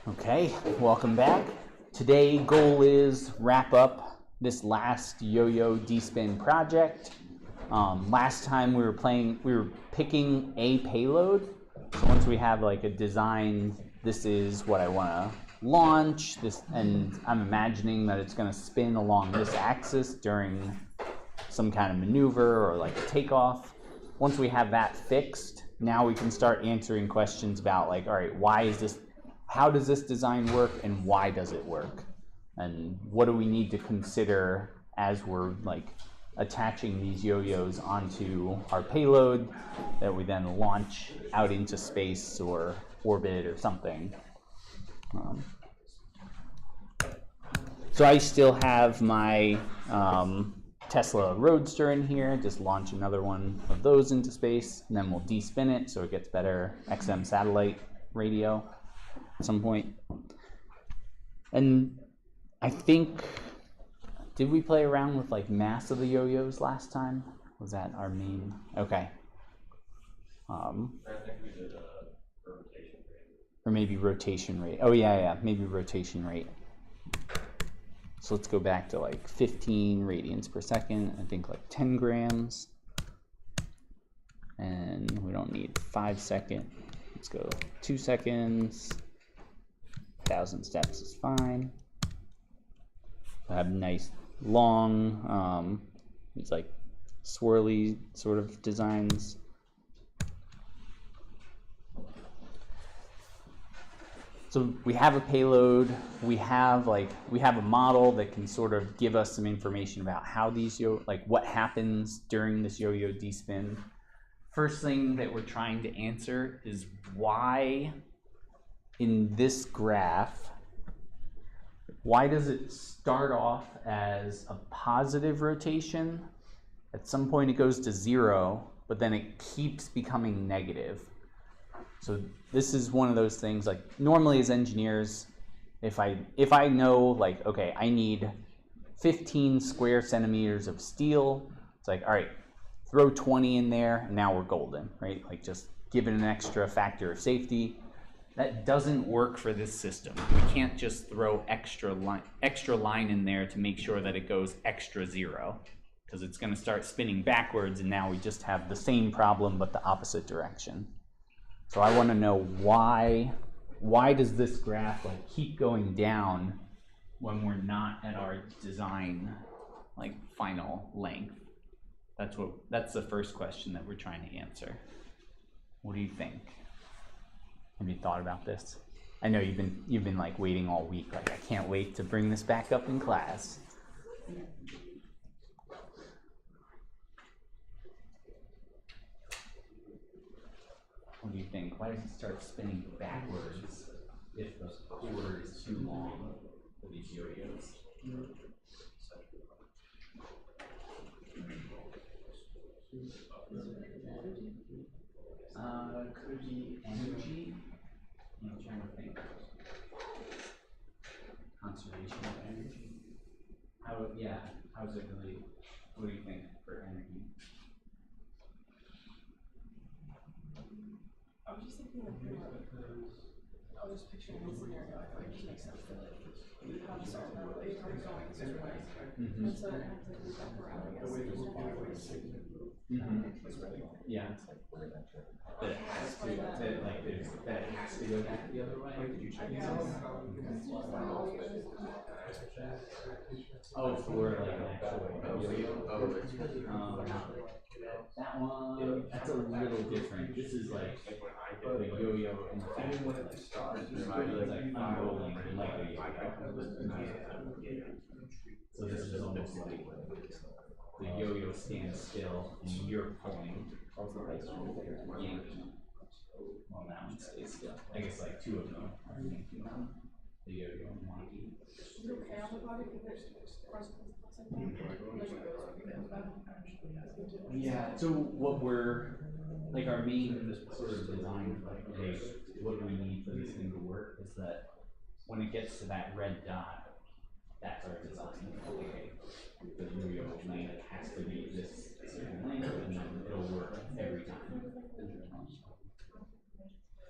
Okay, welcome back. Today, goal is wrap up this last yo-yo D-spin project. Last time we were picking a payload. So once we have like a design, this is what I want to launch. And I'm imagining that it's going to spin along this axis during some kind of maneuver or like a takeoff. Once we have that fixed, now we can start answering questions about like, all right, why is this? How does this design work and why does it work? And what do we need to consider as we're like attaching these yo-yos onto our payload that we then launch out into space or orbit or something. So I still have my Tesla Roadster in here, just launch another one of those into space, and then we'll de-spin it so it gets better XM satellite radio at some point. And I think, did we play around with like mass of the yo-yos last time? Was that our main? Okay. I think we did a rotation rate. Or maybe rotation rate. Oh yeah, maybe rotation rate. So let's go back to like 15 radians per second. I think like 10 grams. And we don't need 5 seconds. Let's go 2 seconds. 1,000 steps is fine. I have nice long, it's like swirly sort of designs. So we have a payload, we have a model that can sort of give us some information about how these what happens during this yo-yo D-spin. First thing that we're trying to answer is why in this graph, why does it start off as a positive rotation? At some point it goes to 0, but then it keeps becoming negative. So this is one of those things, like normally as engineers, if I know like, okay, I need 15 square centimeters of steel, it's like, all right, throw 20 in there and now we're golden, right? Like just give it an extra factor of safety. That doesn't work for this system. We can't just throw extra line in there to make sure that it goes extra 0, because it's going to start spinning backwards, and now we just have the same problem but the opposite direction. So I want to know why does this graph like keep going down when we're not at our design like final length? That's the first question that we're trying to answer. What do you think? Have you thought about this? I know you've been like waiting all week, like I can't wait to bring this back up in class. What do you think? Why does it start spinning backwards if the cord is too long for these yo-yos? Could be energy. I'm trying to think. Conservation of energy. How's it really? What do you think for energy? I was just thinking like, I was just picturing this scenario. I feel like it just makes sense to like have a certain amount of electrons going through it. And so it has to move up around, I guess. Yeah. That it has to, that it has to go back the other way. Did you check it out? Oh, for like an actual yo-yo. That one, that's a little different. This is like the yo-yo in the fact that it's like unrolling like a yo-yo. So this is almost like the yo-yo stands still and you're pulling. Yanking. Well, that one stays still. I guess like two of them are yanking on the yo-yo and wonky. Is it okay on the body if there's Yeah, so what we're like our main sort of design, like, okay, what do we need for this thing to work? Is that when it gets to that red dot, that's our design. Okay, the yo-yo length has to be this certain length, and then it'll work every time.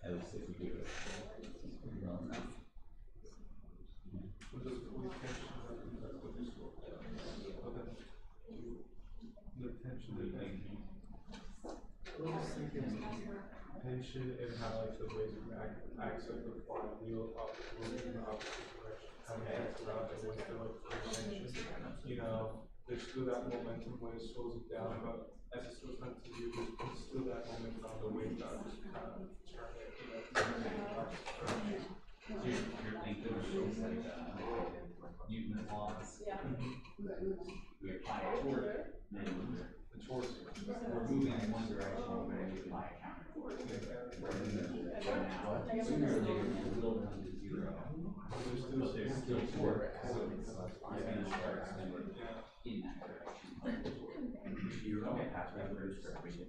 At least if we do it well enough. Tension and how like the ways of access the flywheel opposite direction, how it acts around it when they're like tension. You know, there's still that momentum when it slows it down, but as it still trying to do, there's still that momentum on the wave that just kind of turn it, You're thinking of things like Newton's laws. Yeah. We apply a torque, then the torque, we're moving in one direction, and we apply a counter torque. Now, sooner or later, it will run to zero. There's still torque, so it's going to start spinning in that direction. You don't have to have a first direction.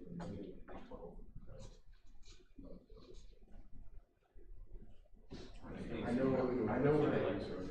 I know what they like.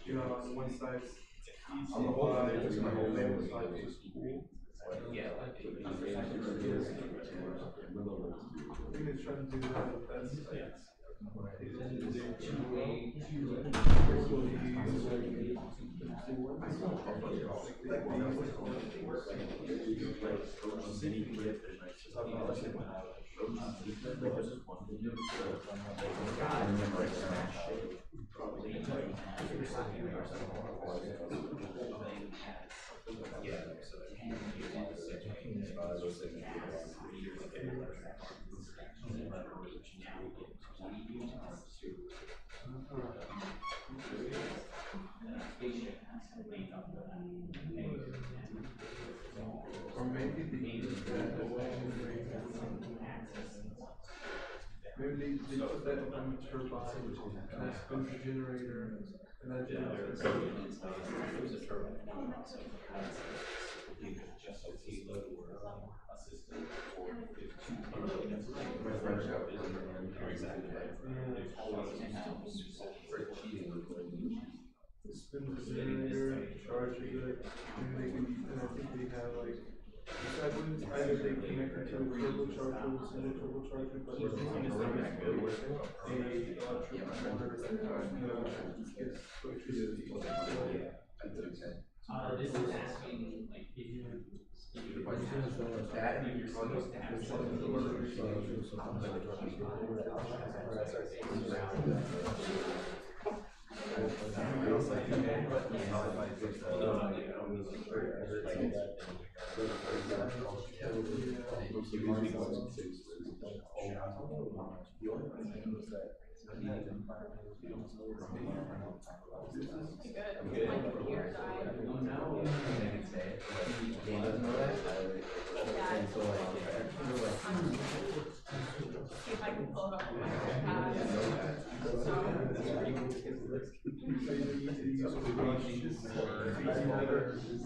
You know, on one side, on the whole side, it's my whole family side is just cool. Yeah, I think it's trying to do that, but that's like, or maybe they use that maybe they put that on a turbine and that spins the generator and that generator. Spin the generator, charge it, and they can, and I think they have like, either they connect it to a turbocharger or a single turbocharger, but it's not a triple motor that gets electricity. This is asking, like, if you that and you're supposed to have If I can pull it up on my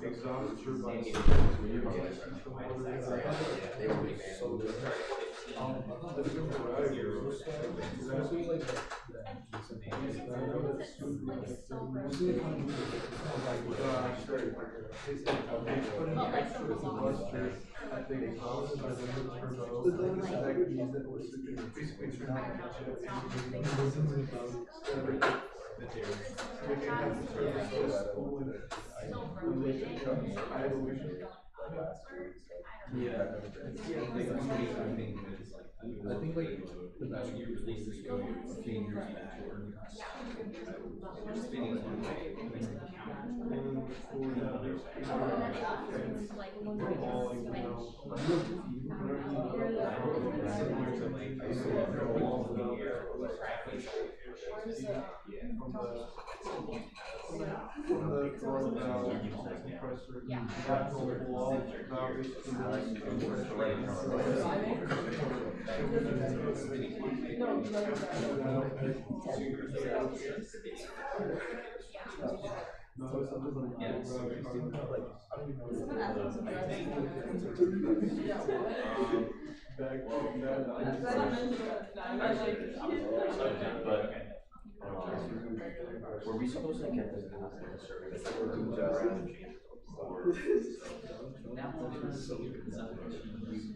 exhaust turbines. I think I think like the best you released this yo-yo a few years back. Spinning one way, Were we supposed to get this after the service?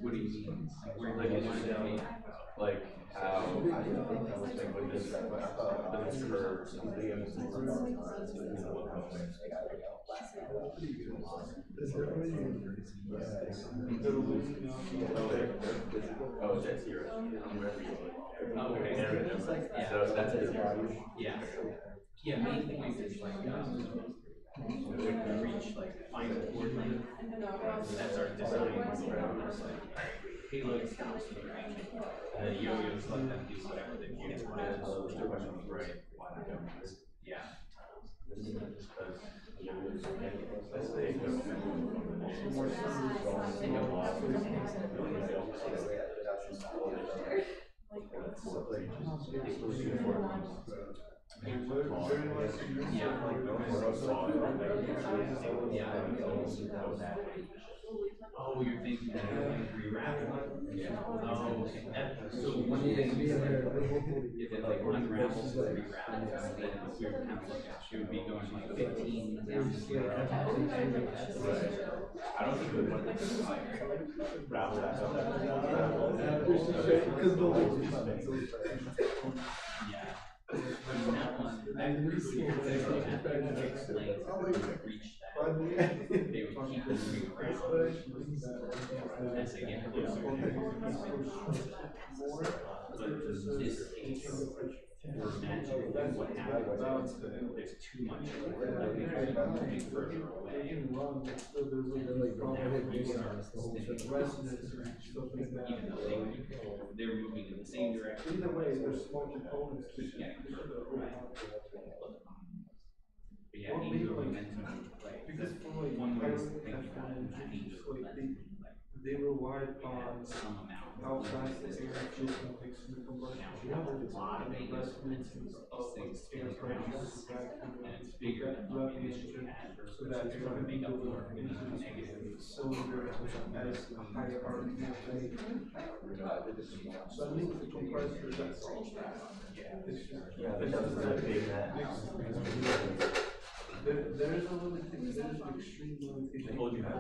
What do you mean? Like, where do you want to go? Like how I didn't think I was like with this but it's curves. Oh, that's yours. Wherever you look. Oh, okay. Yeah. So that's it. Yeah. Yeah, main point is like, when we reach like final coordinate, that's our design. It's like payload stops the range, and then yo-yos let them do whatever they want. Right. Yeah. Oh, you're thinking that you're going to rewrap it? Oh, okay. So one thing, if it like unravels and rewraps, then we would kind of look at, it would be going like 15 down to 0. I don't think we would like ravel that up. Yeah. And that one, that really explains how we would reach that. They would keep moving around as they get closer. But in this case, we're imagining what happens is there's too much moving further away. Now we start spinning, even though they're moving in the same direction. Either way, there's small components to Getting further away. But yeah, angular momentum, like, because for like one way is pilot thinking about it, F1 angular like momentum, like, they rely on some amount. how fast the air actually makes the combustion. Now, we have a lot of And the angular rest momentum of of things air spinning pressure around, is back and it's bigger than what we initially had, so that to air try to can make up for go into the the negative. cylinder as a higher RPM. So I think the compressor that solves that. It's just, Yeah, but that's a big net. there is a limitation, there is an extreme limitation. I told you that.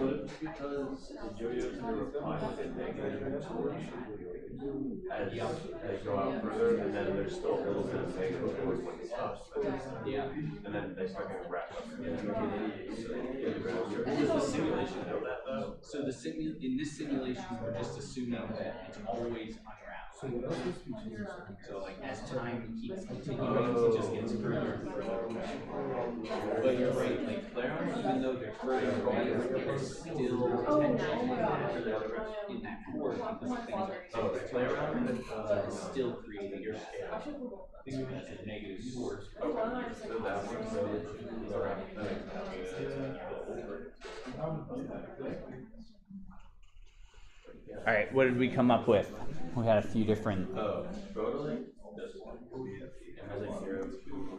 But because the yo-yos are replying with negative as they go out further, and then there's still a little bit of negative towards when it stops. Yeah. And then they start getting wrapped up. Does the simulation know that though? So in this simulation, we're just assuming that it's always unraveled. So like as time keeps continuing, it just gets further and further away. But you're right, like Claron, even though they're further away, there's still tension in that core because the things are Oh, Claron is still creating your scale. It's a negative source. So that one's around. All right, what did we come up with? We had a few different. Oh, totally. It has like 0, 2, 2.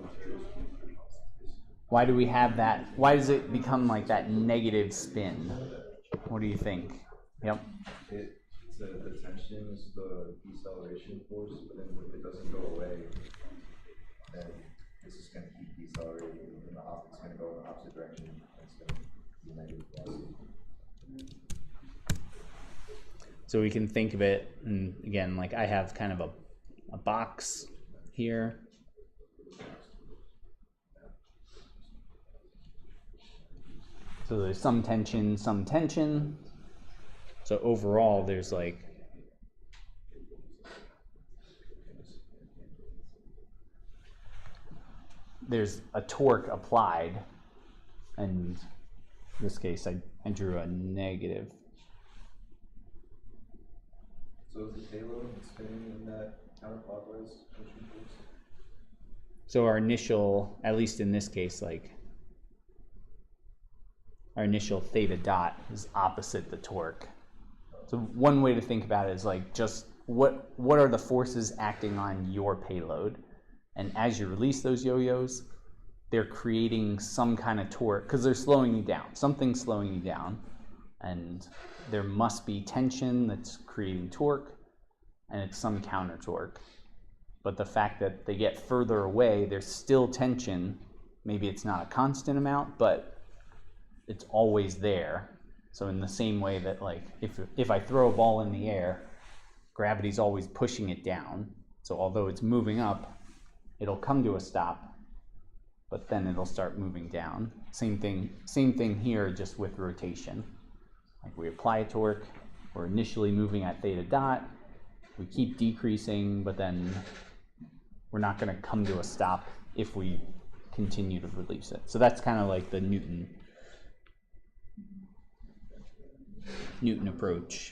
Why do we have that? Why does it become like that negative spin? What do you think? Yep. The tension is the deceleration force, but then if it doesn't go away, then it's just going to keep decelerating, and it's going to go in the opposite direction. It's going to be negative. So we can think of it, and again, like I have kind of a box here. So there's some tension, some tension. So overall, there's like there's a torque applied, and in this case, I drew a negative. So is the payload spinning in that counterclockwise motion force? So our initial, at least in this case, like our initial theta dot is opposite the torque. So one way to think about it is like just what are the forces acting on your payload? And as you release those yo-yos, they're creating some kind of torque because they're slowing you down. Something's slowing you down, and there must be tension that's creating torque, and it's some counter torque. But the fact that they get further away, there's still tension. Maybe it's not a constant amount, but it's always there. So in the same way that like if I throw a ball in the air, gravity's always pushing it down. So although it's moving up, it'll come to a stop, but then it'll start moving down. Same thing here, just with rotation. Like we apply a torque, we're initially moving at theta dot, we keep decreasing, but then we're not going to come to a stop if we continue to release it. So that's kind of like the Newton approach.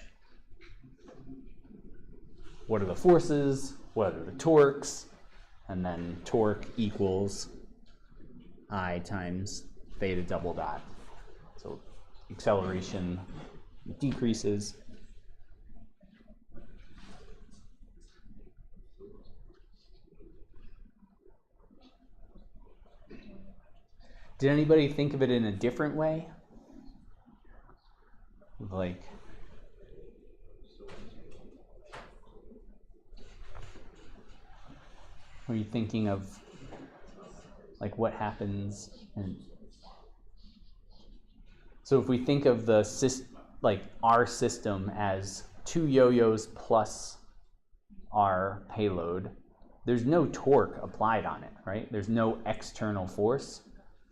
What are the forces? What are the torques? And then torque equals I times theta double dot. So acceleration decreases. Did anybody think of it in a different way? Like, were you thinking of like what happens? And so if we think of the like our system as two yo-yos plus our payload, there's no torque applied on it, right? There's no external force.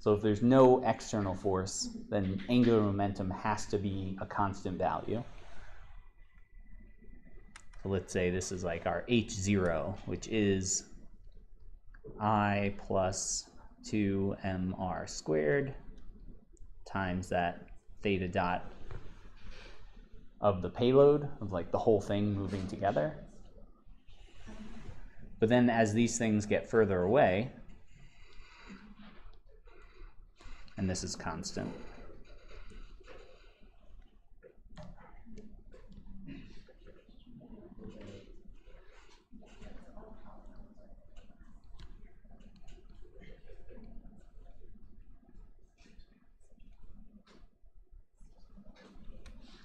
So if there's no external force, then angular momentum has to be a constant value. So let's say this is like our H0, which is I plus 2mr squared times that theta dot of the payload, of like the whole thing moving together. But then as these things get further away, and this is constant,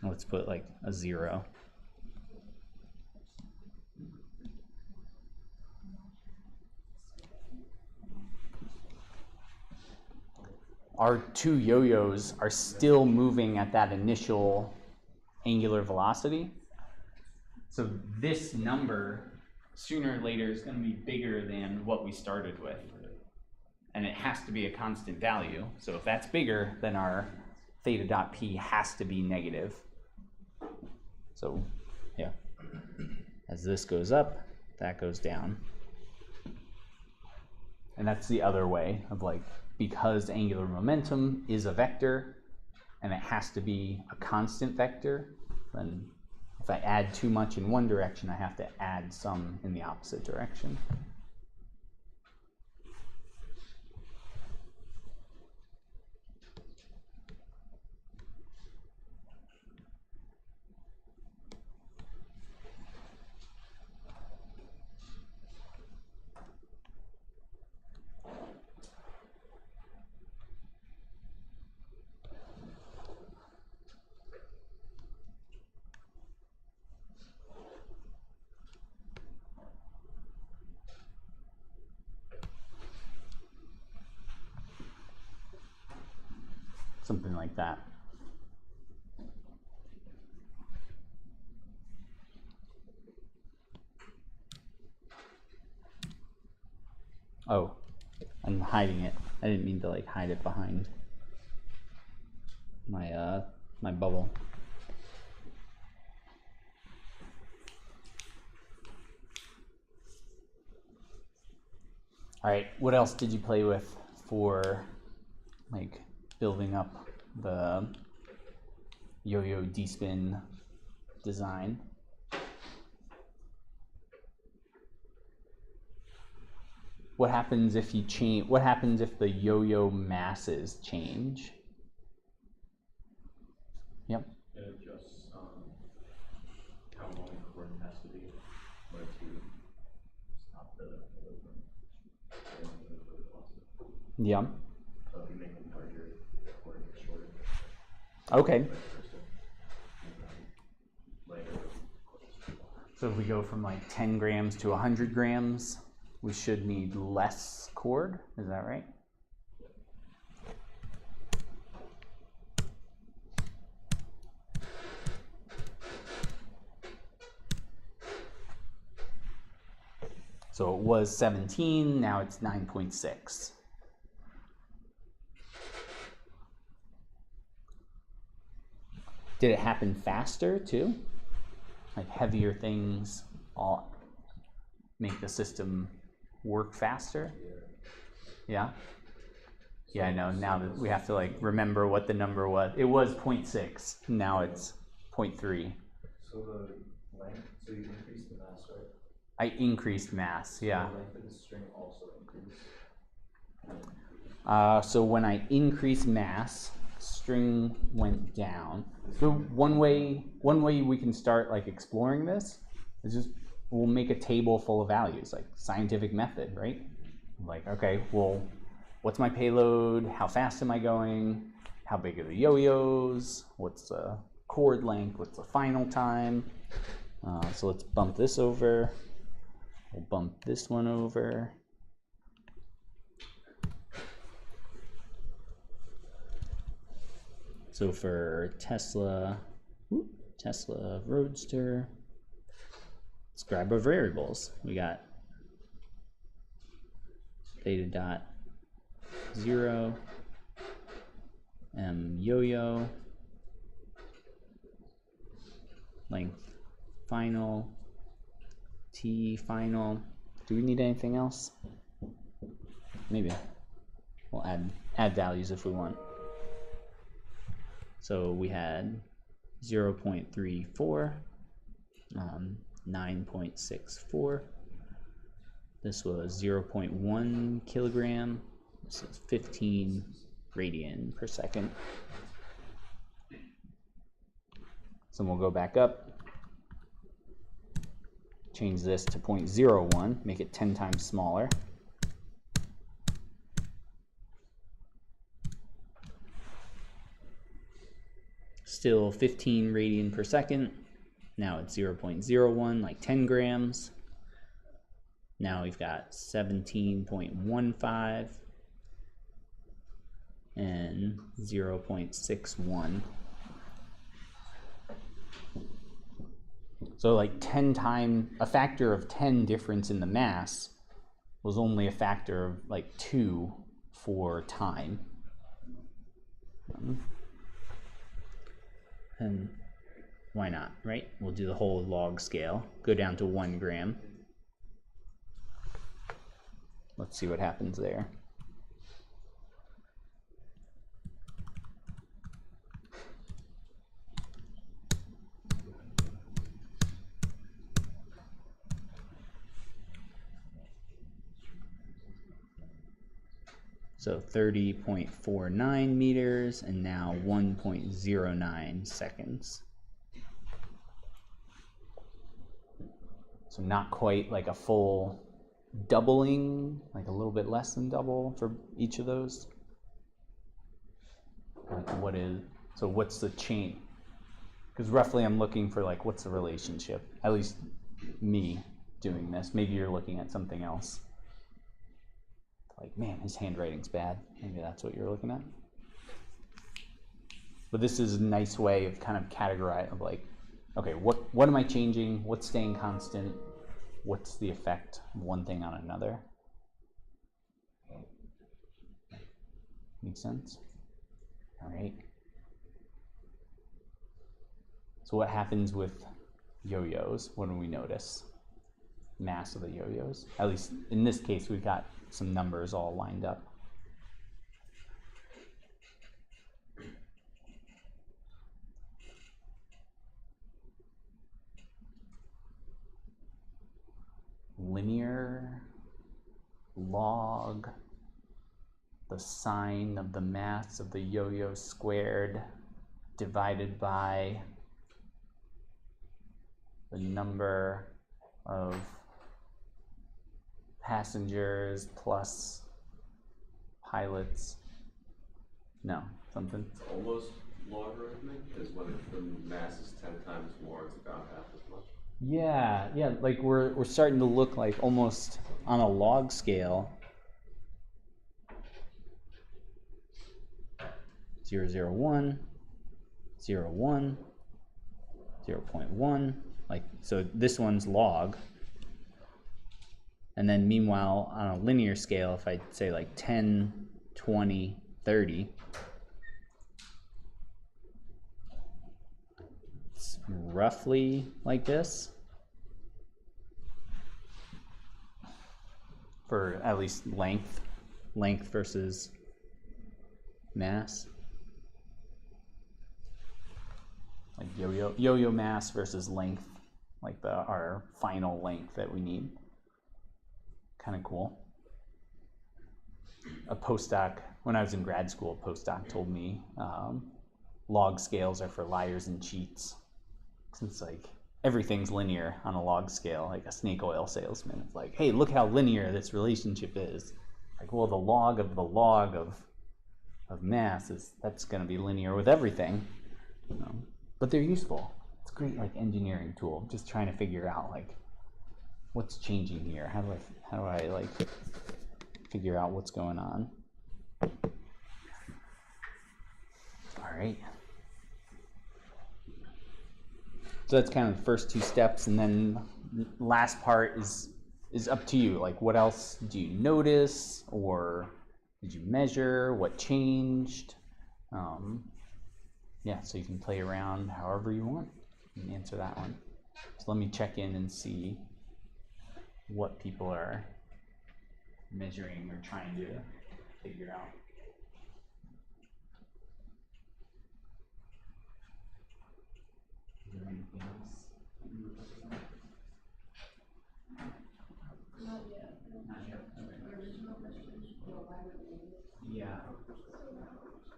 let's put like a 0. Our two yo-yos are still moving at that initial angular velocity. So this number, sooner or later, is going to be bigger than what we started with. And it has to be a constant value. So if that's bigger, then our theta dot p has to be negative. So, yeah. As this goes up, that goes down. And that's the other way of like, because angular momentum is a vector and it has to be a constant vector, then if I add too much in one direction, I have to add some in the opposite direction. Something like that. Oh, I'm hiding it. I didn't mean to like hide it behind my my bubble. All right, what else did you play with for like building up the yo-yo D-spin design? What happens if you change? What happens if the yo-yo masses change? Yep. It adjusts how long the cord has to be in order to stop the movement. Yeah. So if you make them larger, the cord gets shorter. Okay. Later. So if we go from like 10 grams to 100 grams, we should need less cord. Is that right? So it was 17, now it's 9.6. Did it happen faster too? Like heavier things all make the system work faster? Yeah? Yeah, I know. Now that we have to like remember what the number was. It was 0.6, now it's 0.3. So the length, so you increase the mass, right? I increased mass, yeah. The length of the string also increased. So when I increase mass, string went down. So one way we can start like exploring this is just we'll make a table full of values, like scientific method, right? Like, okay, well, what's my payload? How fast am I going? How big are the yo-yos? What's the cord length? What's the final time? So let's bump this over. We'll bump this one over. So for Tesla Roadster, let's grab our variables. We got theta dot 0, m yo-yo, length final, t final. Do we need anything else? Maybe. We'll add values if we want. So we had 0.34, 9.64. This was 0.1 kilogram. This is 15 radian per second. So we'll go back up, change this to 0.01, make it 10 times smaller. Still 15 radian per second. Now it's 0.01, like 10 grams. Now we've got 17.15 and 0.61. So like 10 times, a factor of 10 difference in the mass was only a factor of like 2 for time. And why not, right? We'll do the whole log scale, go down to 1 gram. Let's see what happens there. So 30.49 meters and now 1.09 seconds. So not quite like a full doubling, like a little bit less than double for each of those. Like what's the chain? Because roughly I'm looking for like what's the relationship, at least me doing this. Maybe you're looking at something else. Like, man, his handwriting's bad. Maybe that's what you're looking at. But this is a nice way of kind of categorizing, of like, okay, what am I changing? What's staying constant? What's the effect of one thing on another? Make sense? All right. So what happens with yo-yos? What do we notice? Mass of the yo-yos. At least in this case, we've got some numbers all lined up. Linear, log, the sine of the mass of the yo-yo squared divided by the number of passengers plus pilots. No, something. It's almost logarithmic, because when the mass is 10 times more, it's about half as much. Yeah, like we're starting to look like almost on a log scale. 0, 0, 1, 0, 1, 0.1, like, so this one's log. And then meanwhile, on a linear scale, if I say like 10, 20, 30, it's roughly like this. For at least length versus mass. Like yo-yo mass versus length, like our final length that we need. Kind of cool. A postdoc, when I was in grad school, a postdoc told me log scales are for liars and cheats. Since like everything's linear on a log scale, like a snake oil salesman. It's like, hey, look how linear this relationship is. Like, well, the log of mass that's going to be linear with everything. But they're useful. It's a great like engineering tool. Just trying to figure out like what's changing here. How do I like figure out what's going on? All right. So that's kind of the first two steps, and then the last part is up to you. Like, what else do you notice, or did you measure? What changed? Yeah, so you can play around however you want and answer that one. So let me check in and see what people are measuring or trying to figure out. Is there anything else? Not yet. Not yet. Okay. The original question, why would we need it? Yeah,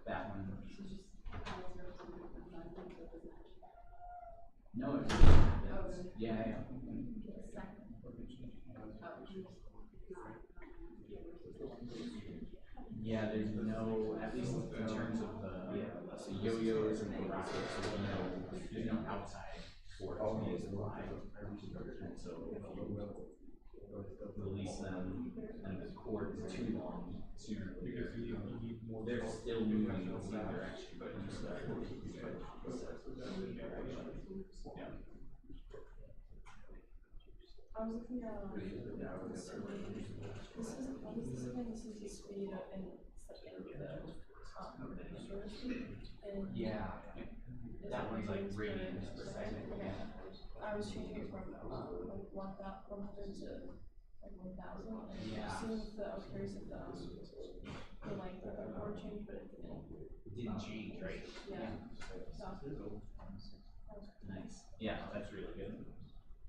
that one. No, it really happens. Yeah. Yeah, there's no, at least in terms of the yo-yos and the ankle there's no outside force being applied. And so if you release them and the cord is too long, sooner or later, they're still moving in the same direction, but you start yeah. I was looking at this is what is this again? This is the speed and the shorter speed. And Yeah, that one's like radians per second. Yeah. I was changing it from like 100 to like 1,000. And Yeah. seeing if I was curious if the length of the cord changed, but it didn't. It didn't change, right? Yeah. Nice. Yeah, that's really good.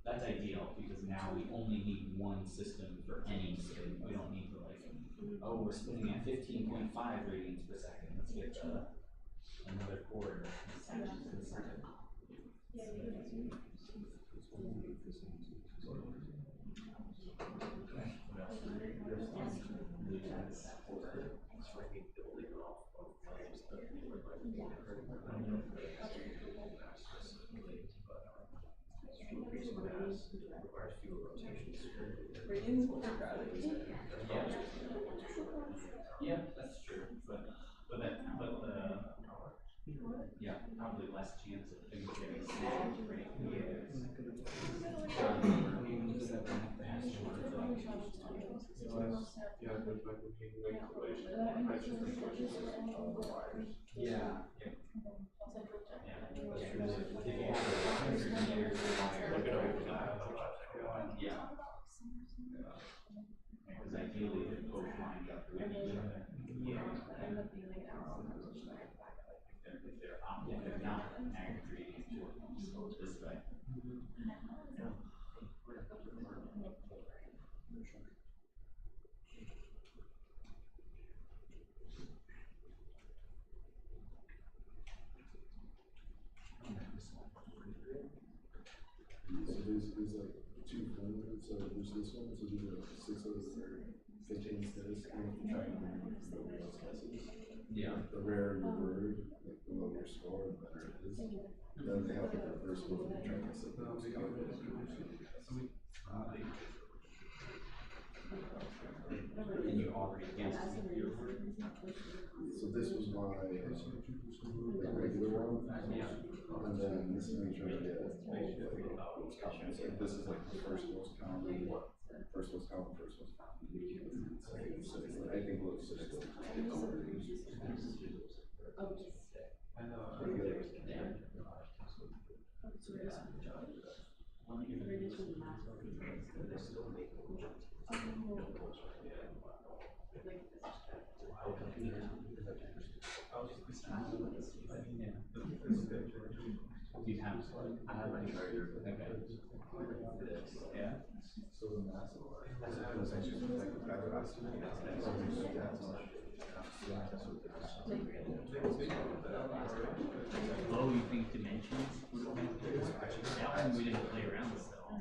That's ideal because now we only need one system for any spin. We don't need to like, oh, we're spinning at 15.5 radians per second. Let's get another cord sections per second. Yeah, that's true. But yeah, probably less chance of things getting snagged, right? Yeah, there's like a main regulation. Yeah. Yeah. Because ideally, they both lined up with each other. If they're opposite, they're not, now you're creating two this way. So there's like two formats, so there's this one, so these are 6 out of the rare contains this, and if you try and nobody else guesses. Yeah. The rarer your word, like the lower your score, the better it is. Then they have like a reverse one if you try and guess it. And you already guessed your word. So this was my like regular one, and then this is me trying to get all like most common. So this is like the first most common, first most common, first most common. Second, so it's like, I think we'll just go Do you have? I have my charger. Okay. Yeah. so the massive was actually like the back of Oh, you think dimensions would have been good? That one we didn't play around with at all.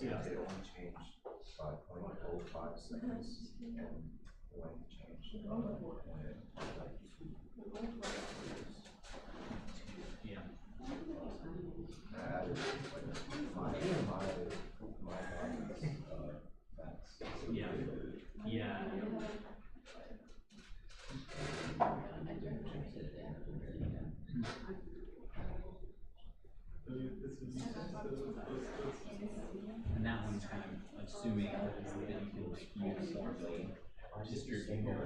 Yeah. They only changed 5.05 seconds and the length changed. Yeah. I added my Yeah. Yeah. And that one's kind of assuming that you can uniformly distribute your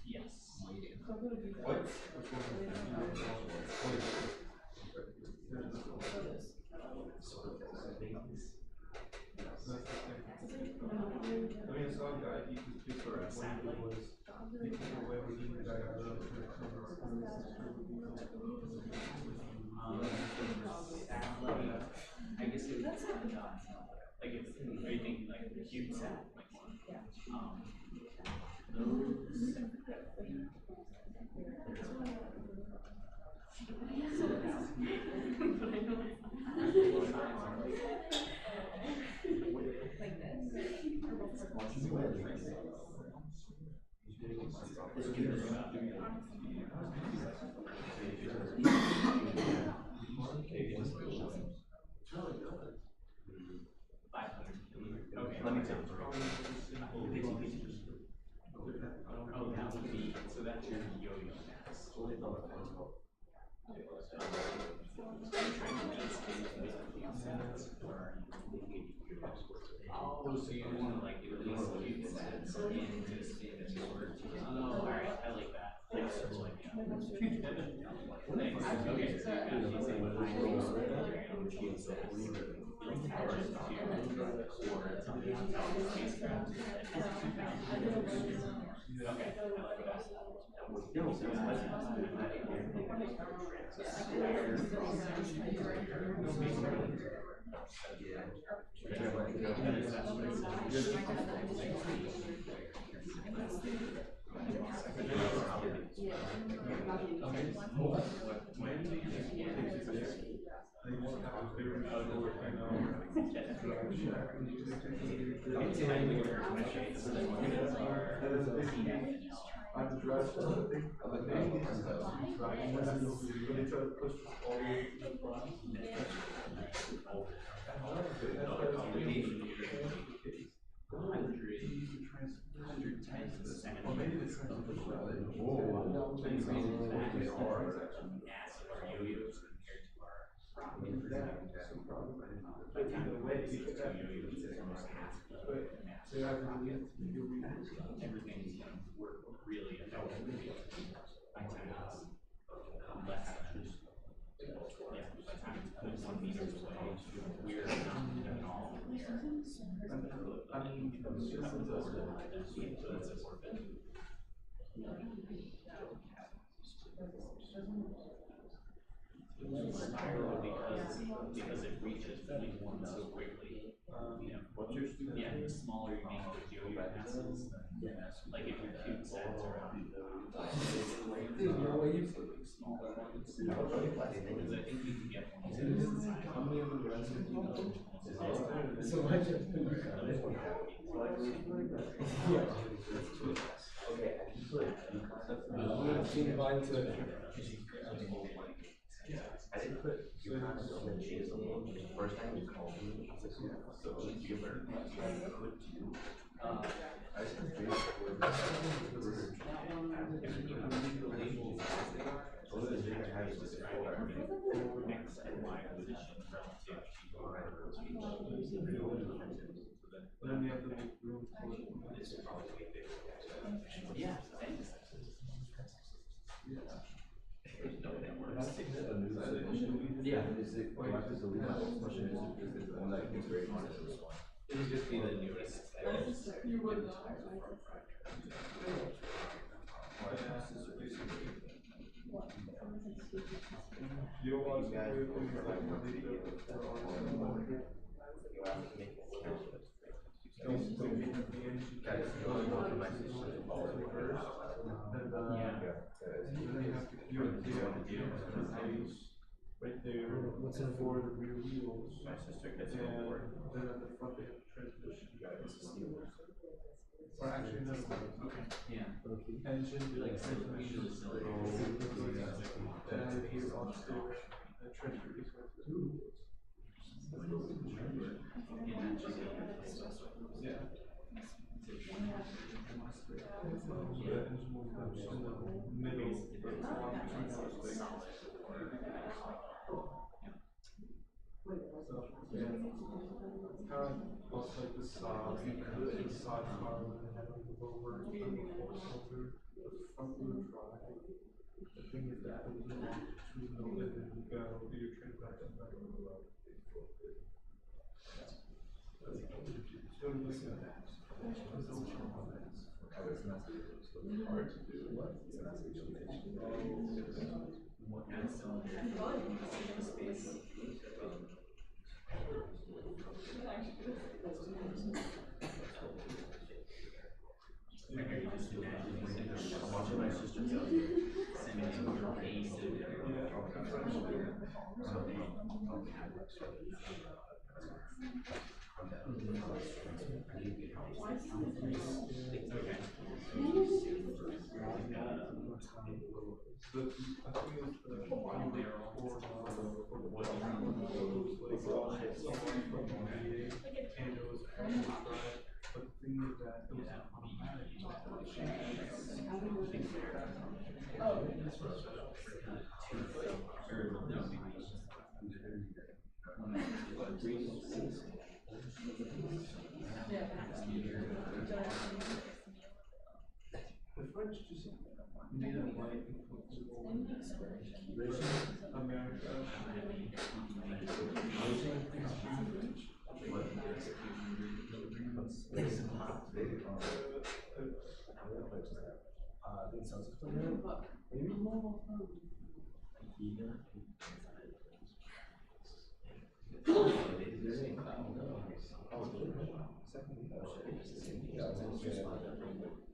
Yes. What? I mean, it's not that he could speak for us. I guess it would depend on, like, if are you thinking like the cube set, like, Okay, let me tell you. Oh, that would be, so that's your yo-yo max. Oh, so you want to like at least cube sets and just in the order. Oh, alright, I like that. Like circle like Thanks. Okay, so you got these like high cube sets. Like towers to the core until the spacecraft. Okay, I like that. I'm dressed, maybe they just have to try, and then when they try to push this all the way to the front. Or maybe the transmission. But either way, you could have they have to do everything work really effectively. By the time it's less than, yeah, by the time it's 1 meter away, we're not at all. I mean, it's just So that's important. Spiral because it reaches one so quickly. What's your student? Yeah, the smaller you make the yo-yo passes, like if your cube sets around smaller ones, because I think you can get one. how many of the rest of you know? So much. I didn't put your kind of cheese on the first time you called me. So you learned what you could do. I just have to X and Y position relative Then you have to make room for it. yeah, thanks. Yeah, is it, do I have to delete my old question? Is it the one that gets very honest in this one? It would just be the newest. You would know. You don't want to guys to put your like one video Guys, you know, my sister's involved in first. Right there, what's in for the rear wheels. My sister gets And it over. then at the front they have transmission. Or actually, no. Yeah. Engine, Like transmission. And here's on steer, and transmission. Yeah. The engine will come in the middle. So, yeah. Kind of looks like the sod car with the head of the lower and the four cylinder, the front wheel drive. The thing is that it was longitudinal and then you go do your transaction back on the road. Don't listen to that. It's not hard to do. It's not I'm watching my sister tell you. Sending in your raise But the thing is that it was automatic. The French just made a light inflexible America.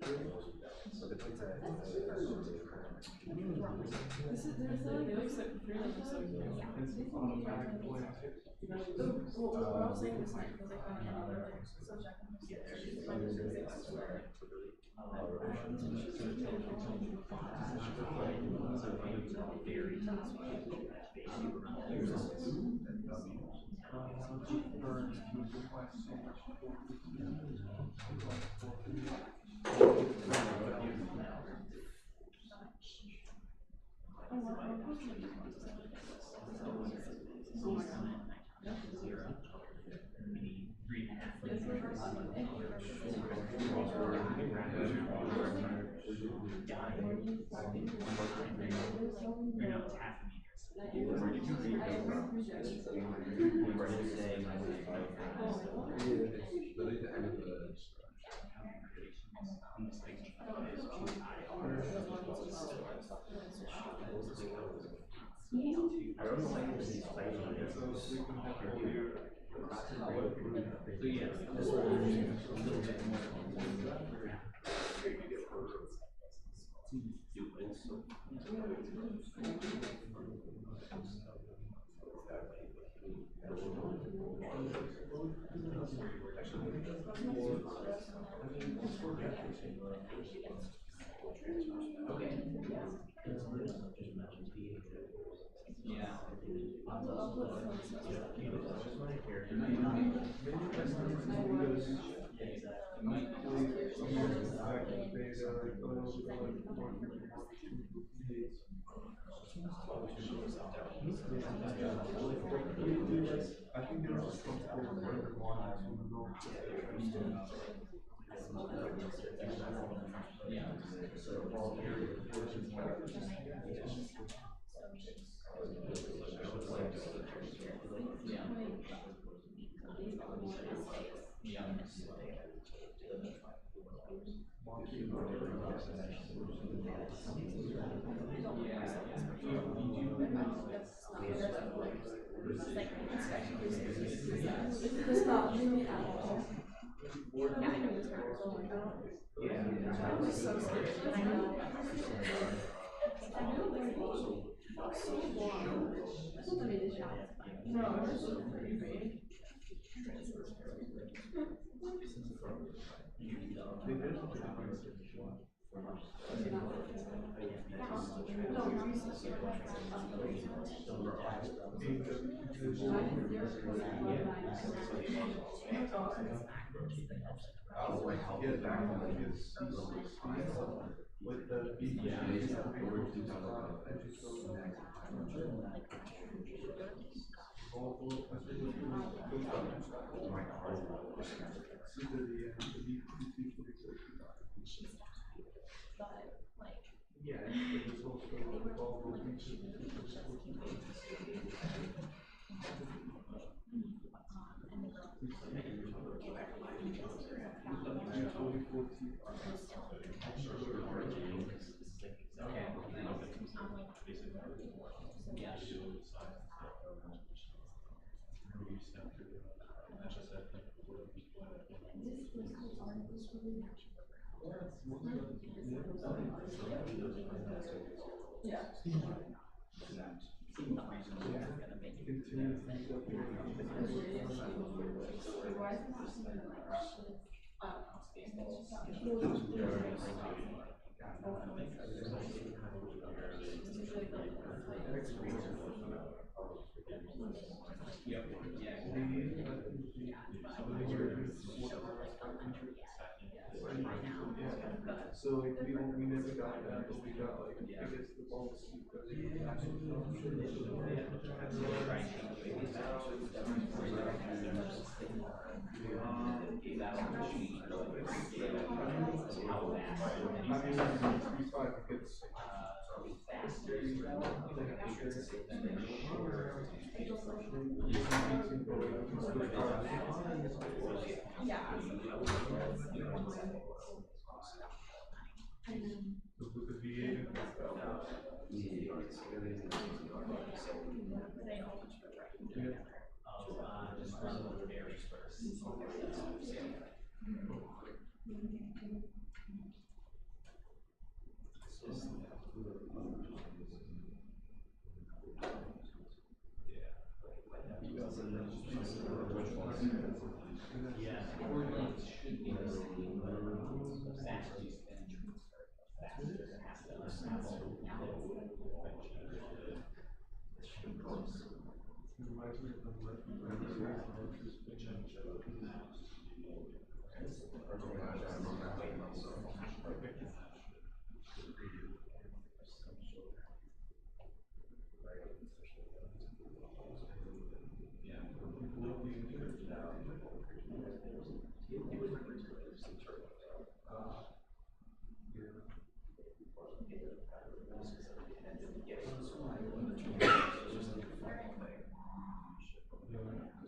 This is there's like it looks like really just like It's automatic plan. what I was saying is like because like subject I think they're just comfortable with where they're wanting to go. It's not maybe at all. I was so scared. I know. So long. No, it's crazy. I would like to get back to like a C60 with the yeah, it's also so like we never got that, but we got like I guess the bulk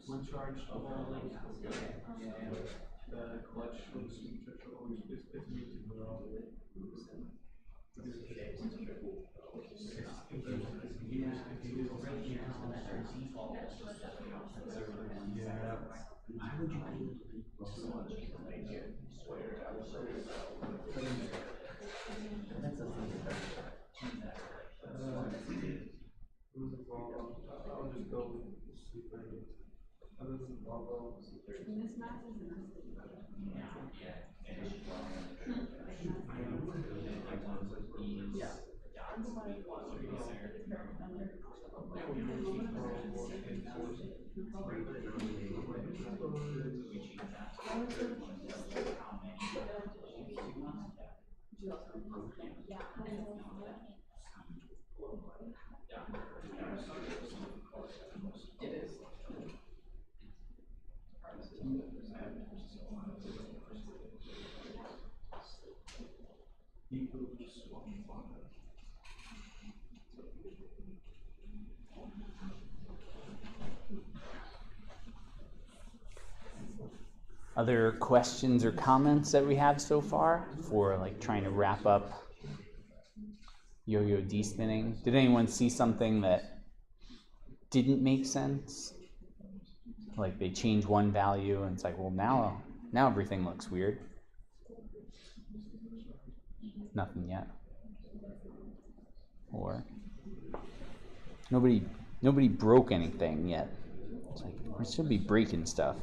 When charged, the clutch for the supercharger always it's muted now. I'll just go with super. Other than Volvo, Other questions or comments that we have so far for like trying to wrap up yo-yo de-spinning? Did anyone see something that didn't make sense? Like they change one value and it's like, well, now everything looks weird. Nothing yet. Or nobody broke anything yet. It's like we should be breaking stuff.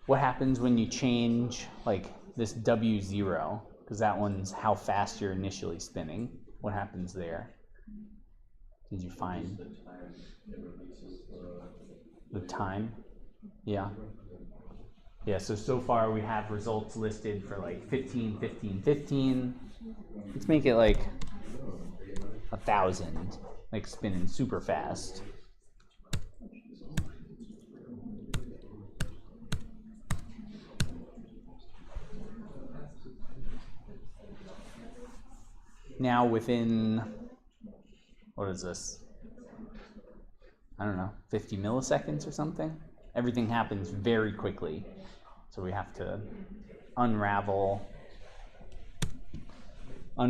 What happens when you change like this W0? Because that one's how fast you're initially spinning. What happens there? Did you find the time? Yeah. Yeah, so far we have results listed for like 15, 15, 15. Let's make it like 1,000, like spinning super fast. Now within, what is this? I don't know, 50 milliseconds or something? Everything happens very quickly. So we have to unravel 2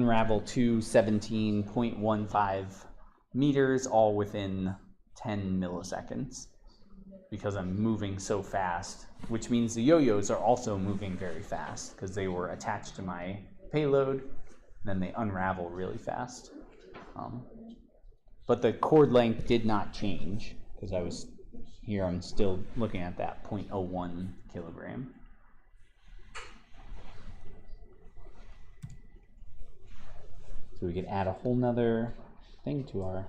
17.15 meters all within 10 milliseconds because I'm moving so fast, which means the yo-yos are also moving very fast because they were attached to my payload. Then they unravel really fast. But the cord length did not change because I'm still looking at that 0.01 kilogram. So we could add a whole nother thing to our,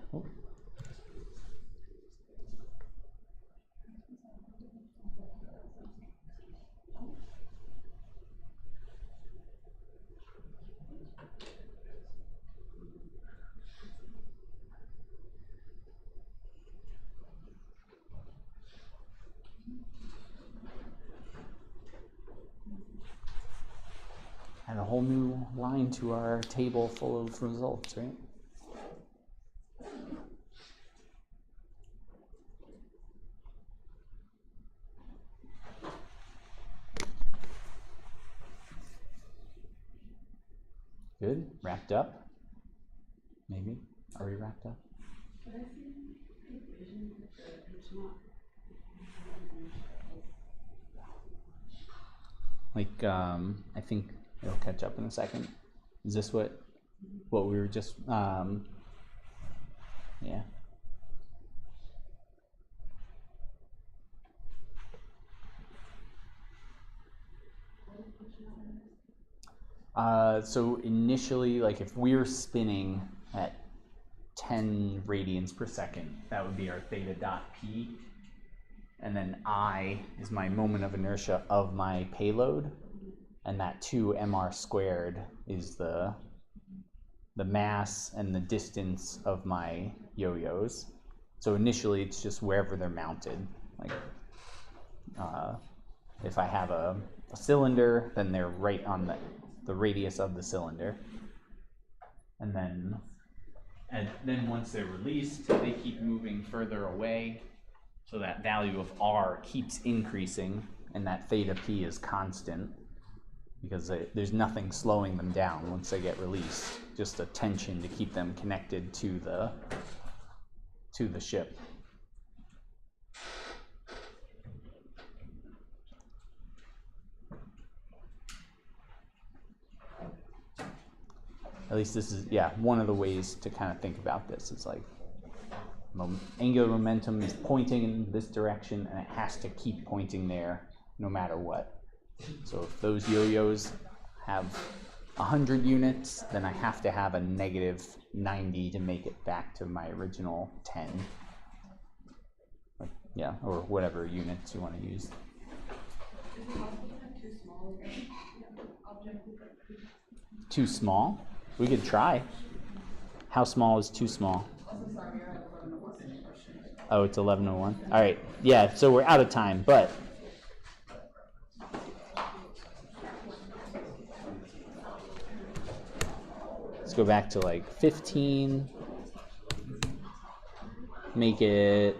add a whole new line to our table full of results, right? Good, wrapped up? Maybe, are we wrapped up? Like, I think it'll catch up in a second. Is this what we were just, yeah. So initially, like if we're spinning at 10 radians per second. That would be our theta dot p. And then I is my moment of inertia of my payload. And that 2 mr squared is the mass and the distance of my yo-yos. So initially it's just wherever they're mounted. Like if I have a cylinder, then they're right on the radius of the cylinder. And then once they're released, they keep moving further away. So that value of r keeps increasing, and that theta p is constant because there's nothing slowing them down once they get released. Just a tension to keep them connected to the ship. At least this is, one of the ways to kind of think about this. It's like angular momentum is pointing in this direction, and it has to keep pointing there no matter what. So if those yo-yos have 100 units, then I have to have a negative 90 to make it back to my original 10. Yeah, or whatever units you want to use. Too small? We could try. How small is too small? Oh, it's 11:01. All right. Yeah, so we're out of time, but let's go back to like 15. Make it,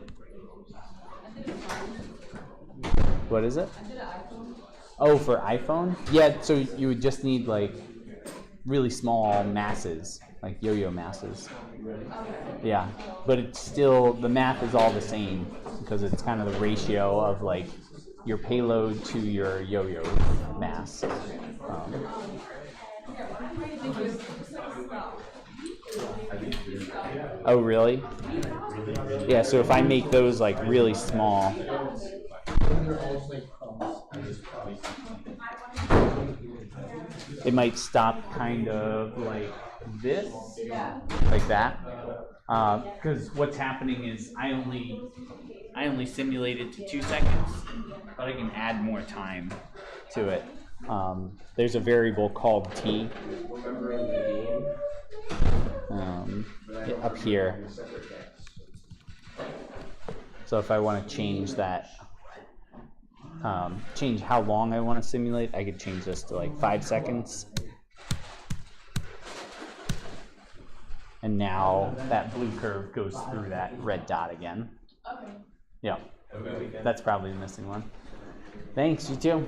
what is it? Oh, for iPhone? Yeah, so you would just need like really small masses, like yo-yo masses. Yeah, but it's still, the math is all the same because it's kind of the ratio of like your payload to your yo-yo mass. Oh, really? Yeah, so if I make those like really small, it might stop kind of like this, like that. Because what's happening is I only simulate it to 2 seconds, but I can add more time to it. There's a variable called t up here. So if I want to change that, change how long I want to simulate, I could change this to like 5 seconds. And now that blue curve goes through that red dot again. Okay. Yeah. That's probably the missing one. Thanks, you too.